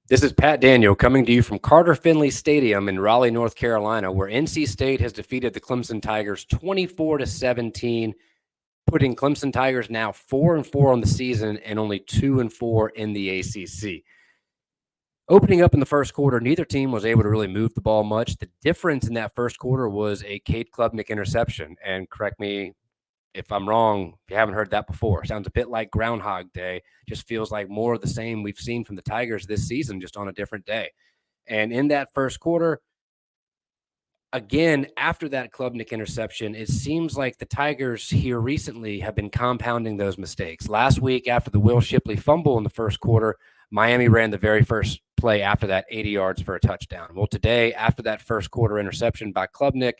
This is Pat Daniel coming to you from Carter Finley Stadium in Raleigh, North Carolina, where NC State has defeated the Clemson Tigers 24-17, putting Clemson Tigers now 4-4 on the season and only 2-4 in the ACC. Opening up in the first quarter, neither team was able to really move the ball much. The difference in that first quarter was a Cade Klubnik interception. And correct me if I'm wrong, if you haven't heard that before. Sounds a bit like Groundhog Day. Just feels like more of the same we've seen from the Tigers this season, just on a different day. And in that first quarter, again, after that Klubnik interception, it seems like the Tigers here recently have been compounding those mistakes. Last week, after the Will Shipley fumble in the first quarter, Miami ran the very first play after that 80 yards for a touchdown. Well, today, after that first quarter interception by Klubnik,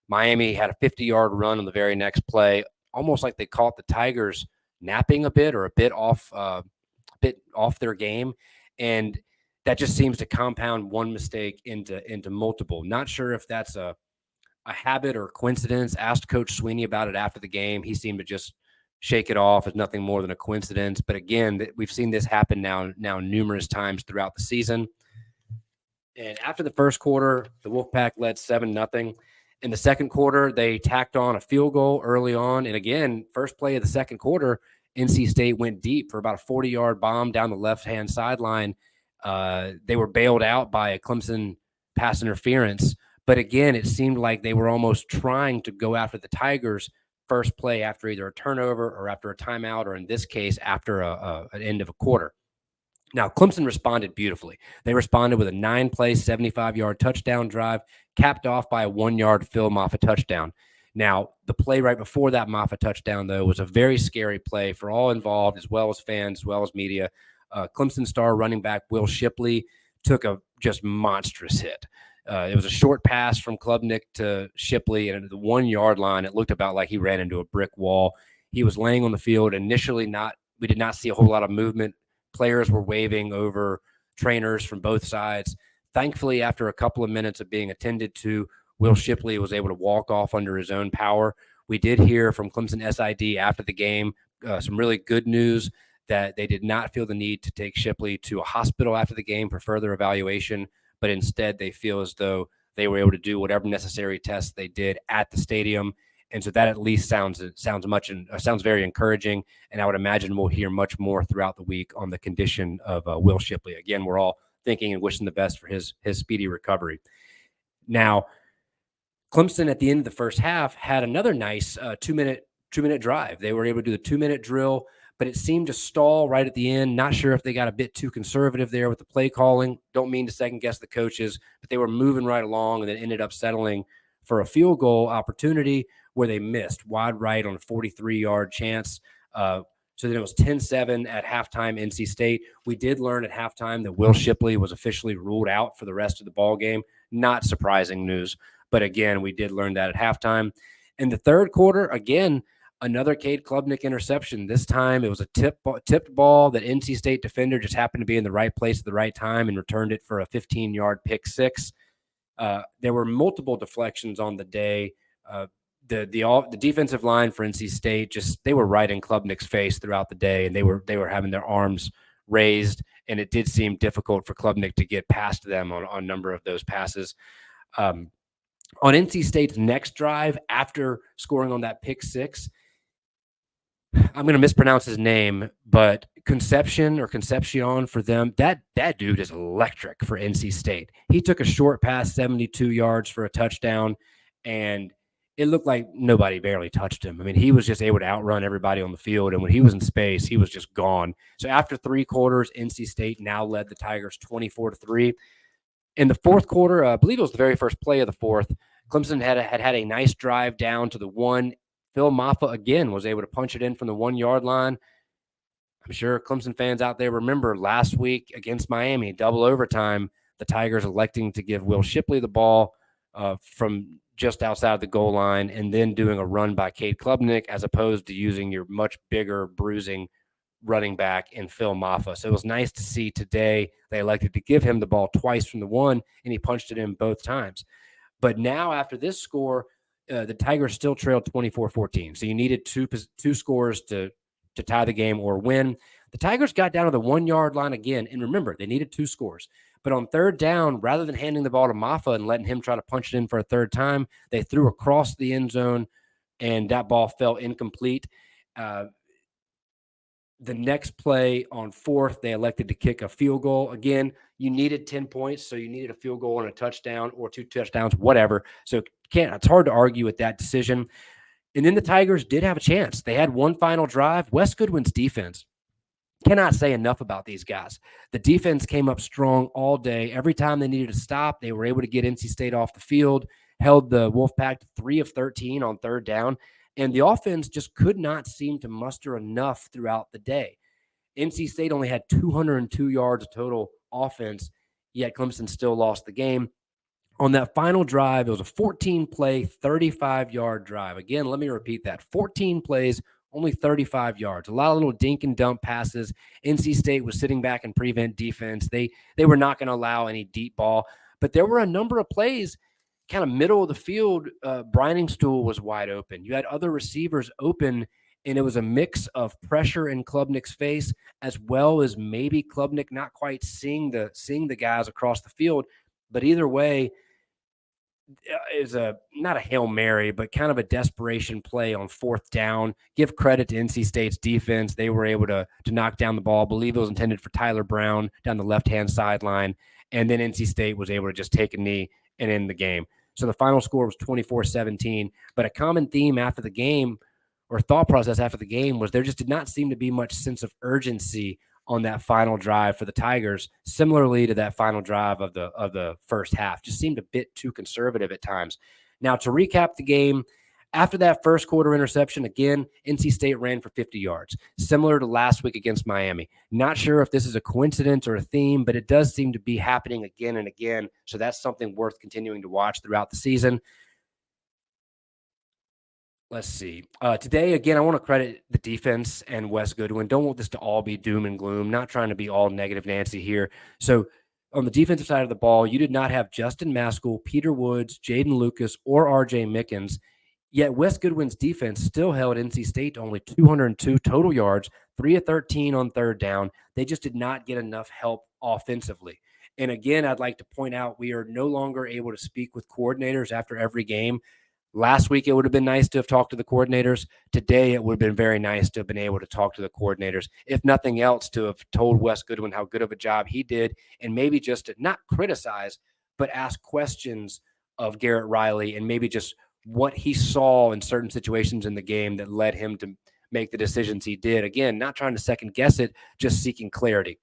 Miami had a 50-yard run on the very next play, almost like they caught the Tigers napping a bit or a bit off their game. And that just seems to compound one mistake into multiple. Not sure if that's a habit or coincidence. Asked Coach Sweeney about it after the game. He seemed to just shake it off as nothing more than a coincidence. But again, we've seen this happen now numerous times throughout the season. And after the first quarter, the Wolfpack led 7-0. In the second quarter, they tacked on a field goal early on. And again, first play of the second quarter, NC State went deep for about a 40-yard bomb down the left-hand sideline. They were bailed out by a Clemson pass interference. But again, it seemed like they were almost trying to go after the Tigers first play after either a turnover or after a timeout, or in this case, after an end of a quarter. Now, Clemson responded beautifully. They responded with a 9-play, 75-yard touchdown drive, capped off by a 1-yard Phil Maffa touchdown. Now, the play right before that Maffa touchdown, though, was a very scary play for all involved, as well as fans, as well as media. Clemson star running back Will Shipley took a just monstrous hit. It was a short pass from Klubnik to Shipley, and at the 1-yard line, it looked about like he ran into a brick wall. He was laying on the field. Initially, we did not see a whole lot of movement. Players were waving over trainers from both sides. Thankfully, after a couple of minutes of being attended to, Will Shipley was able to walk off under his own power. We did hear from Clemson SID after the game some really good news that they did not feel the need to take Shipley to a hospital after the game for further evaluation, but instead they feel as though they were able to do whatever necessary tests they did at the stadium. And so that at least sounds very encouraging. And I would imagine we'll hear much more throughout the week on the condition of Will Shipley. Again, we're all thinking and wishing the best for his speedy recovery. Now, Clemson at the end of the first half had another nice two-minute drive. They were able to do the 2-minute drill, but it seemed to stall right at the end. Not sure if they got a bit too conservative there with the play calling. Don't mean to second guess the coaches, but they were moving right along and then ended up settling for a field goal opportunity where they missed wide right on a 43-yard chance. So then it was 10-7 at halftime, NC State. We did learn at halftime that Will Shipley was officially ruled out for the rest of the ball game. Not surprising news. But again, we did learn that at halftime. In the third quarter, again, another Cade Klubnik interception. This time it was a tipped ball that NC State defender just happened to be in the right place at the right time and returned it for a 15-yard pick six. There were multiple deflections on the day. The defensive line for NC State, they were right in Klubnik's face throughout the day, and they were having their arms raised, and it did seem difficult for Klubnik to get past them on a number of those passes. On NC State's next drive, after scoring on that pick six, I'm going to mispronounce his name, but Concepcion for them, that dude is electric for NC State. He took a short pass, 72 yards for a touchdown, and it looked like nobody barely touched him. I mean, he was just able to outrun everybody on the field, and when he was in space, he was just gone. So after three quarters, NC State now led the Tigers 24-3. In the fourth quarter, I believe it was the very first play of the fourth, Clemson had a nice drive down to the one. Phil Maffa, again, was able to punch it in from the 1-yard line. I'm sure Clemson fans out there remember last week against Miami, double overtime, the Tigers electing to give Will Shipley the ball from just outside the goal line and then doing a run by Cade Klubnik as opposed to using your much bigger, bruising running back in Phil Maffa. So it was nice to see today they elected to give him the ball twice from the one, and he punched it in both times. But now after this score, the Tigers still trailed 24-14. So you needed two scores to tie the game or win. The Tigers got down to the 1 yard line again. And remember, they needed 2 scores. But on third down, rather than handing the ball to Maffa and letting him try to punch it in for a third time, they threw across the end zone, and that ball fell incomplete. The next play on fourth, they elected to kick a field goal. Again, you needed 10 points, so you needed a field goal and a touchdown or 2 touchdowns, whatever. So it's hard to argue with that decision. And then the Tigers did have a chance. They had one final drive. Wes Goodwin's defense, cannot say enough about these guys. The defense came up strong all day. Every time they needed to stop, they were able to get NC State off the field, held the Wolfpack to 3 of 13 on third down, and the offense just could not seem to muster enough throughout the day. NC State only had 202 yards of total offense, yet Clemson still lost the game. On that final drive, it was a 14-play, 35-yard drive. Again, let me repeat that. 14 plays, only 35 yards. A lot of little dink and dump passes. NC State was sitting back in prevent defense. They were not going to allow any deep ball. But there were a number of plays, kind of middle of the field. Briningstool was wide open. You had other receivers open, and it was a mix of pressure in Klubnik's face, as well as maybe Klubnik not quite seeing the guys across the field. But either way, is not a Hail Mary, but kind of a desperation play on fourth down. Give credit to NC State's defense. They were able to knock down the ball. I believe it was intended for Tyler Brown down the left-hand sideline. And then NC State was able to just take a knee and end the game. So the final score was 24-17. But a common theme after the game, or thought process after the game, was there just did not seem to be much sense of urgency on that final drive for the Tigers, similarly to that final drive of the first half. Just seemed a bit too conservative at times. Now, to recap the game, after that first quarter interception, again, NC State ran for 50 yards, similar to last week against Miami. Not sure if this is a coincidence or a theme, but it does seem to be happening again and again. So that's something worth continuing to watch throughout the season. Let's see. Today, again, I want to credit the defense and Wes Goodwin. Don't want this to all be doom and gloom. Not trying to be all negative Nancy here. So on the defensive side of the ball, you did not have Justin Maskell, Peter Woods, Jaden Lucas, or R.J. Mickens. Yet Wes Goodwin's defense still held NC State to only 202 total yards, 3 of 13 on third down. They just did not get enough help offensively. And again, I'd like to point out we are no longer able to speak with coordinators after every game. Last week, it would have been nice to have talked to the coordinators. Today, it would have been very nice to have been able to talk to the coordinators. If nothing else, to have told Wes Goodwin how good of a job he did, and maybe just to not criticize, but ask questions of Garrett Riley and maybe just what he saw in certain situations in the game that led him to make the decisions he did. Again, not trying to second guess it, just seeking clarity.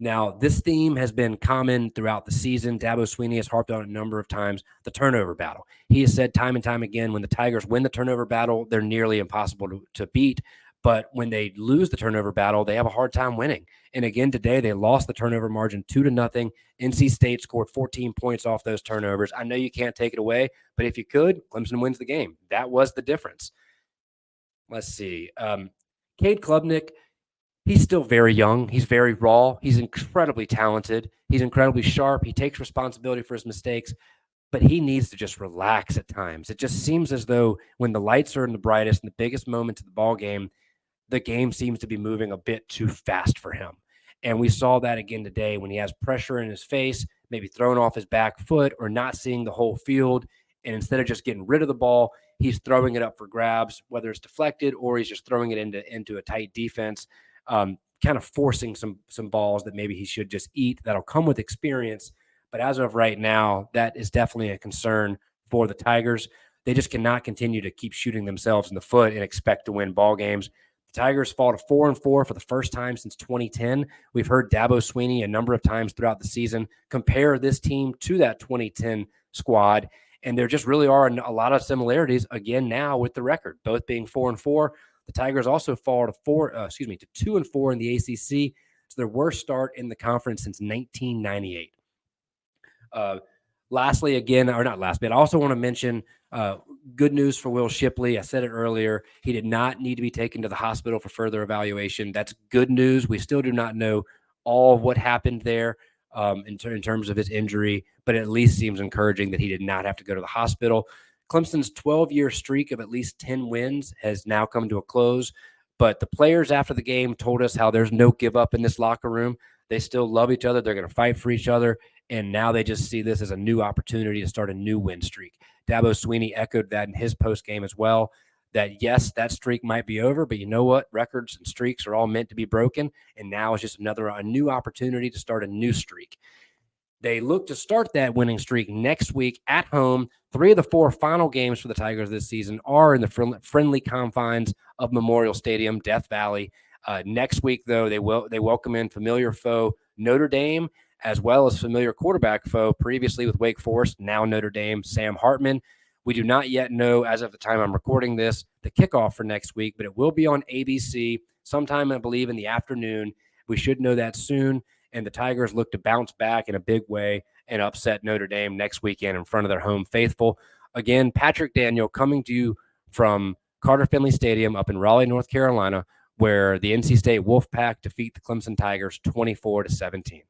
Now, this theme has been common throughout the season. Dabo Swinney has harped on it a number of times, the turnover battle. He has said time and time again, when the Tigers win the turnover battle, they're nearly impossible to beat. But when they lose the turnover battle, they have a hard time winning. And again, today, they lost the turnover margin 2-0. NC State scored 14 points off those turnovers. I know you can't take it away, but if you could, Clemson wins the game. That was the difference. Let's see. Cade Klubnik, he's still very young. He's very raw. He's incredibly talented. He's incredibly sharp. He takes responsibility for his mistakes, but he needs to just relax at times. It just seems as though when the lights are in the brightest and the biggest moments of the game seems to be moving a bit too fast for him. And we saw that again today when he has pressure in his face, maybe thrown off his back foot or not seeing the whole field. And instead of just getting rid of the ball, he's throwing it up for grabs, whether it's deflected or he's just throwing it into a tight defense. Kind of forcing some balls that maybe he should just eat. That'll come with experience. But as of right now, that is definitely a concern for the Tigers. They just cannot continue to keep shooting themselves in the foot and expect to win ball games. The Tigers fall to 4-4 for the first time since 2010. We've heard Dabo Swinney a number of times throughout the season compare this team to that 2010 squad. And there just really are a lot of similarities again now with the record, both being 4-4. The Tigers also fall to 2-4 in the ACC. It's their worst start in the conference since 1998. Lastly, again, or not last, but I also want to mention good news for Will Shipley. I said it earlier. He did not need to be taken to the hospital for further evaluation. That's good news. We still do not know all of what happened there in terms of his injury, but it at least seems encouraging that he did not have to go to the hospital. Clemson's 12-year streak of at least 10 wins has now come to a close, But the players after the game told us how there's no give up in this locker room. They still love each other. They're going to fight for each other. And now they just see this as a new opportunity to start a new win streak. Dabo Swinney echoed that in his post game as well, that yes, that streak might be over, but you know what? Records and streaks are all meant to be broken. And now it's just a new opportunity to start a new streak. They look to start that winning streak next week at home. 3 of the 4 final games for the Tigers this season are in the friendly confines of Memorial Stadium, Death Valley. Next week, though, they welcome in familiar foe Notre Dame, as well as familiar quarterback foe previously with Wake Forest, now Notre Dame, Sam Hartman. We do not yet know, as of the time I'm recording this, the kickoff for next week, but it will be on ABC sometime, I believe, in the afternoon. We should know that soon. And the Tigers look to bounce back in a big way and upset Notre Dame next weekend in front of their home faithful. Again, Patrick Daniel coming to you from Carter Finley Stadium up in Raleigh, North Carolina, where the NC State Wolfpack defeat the Clemson Tigers 24-17.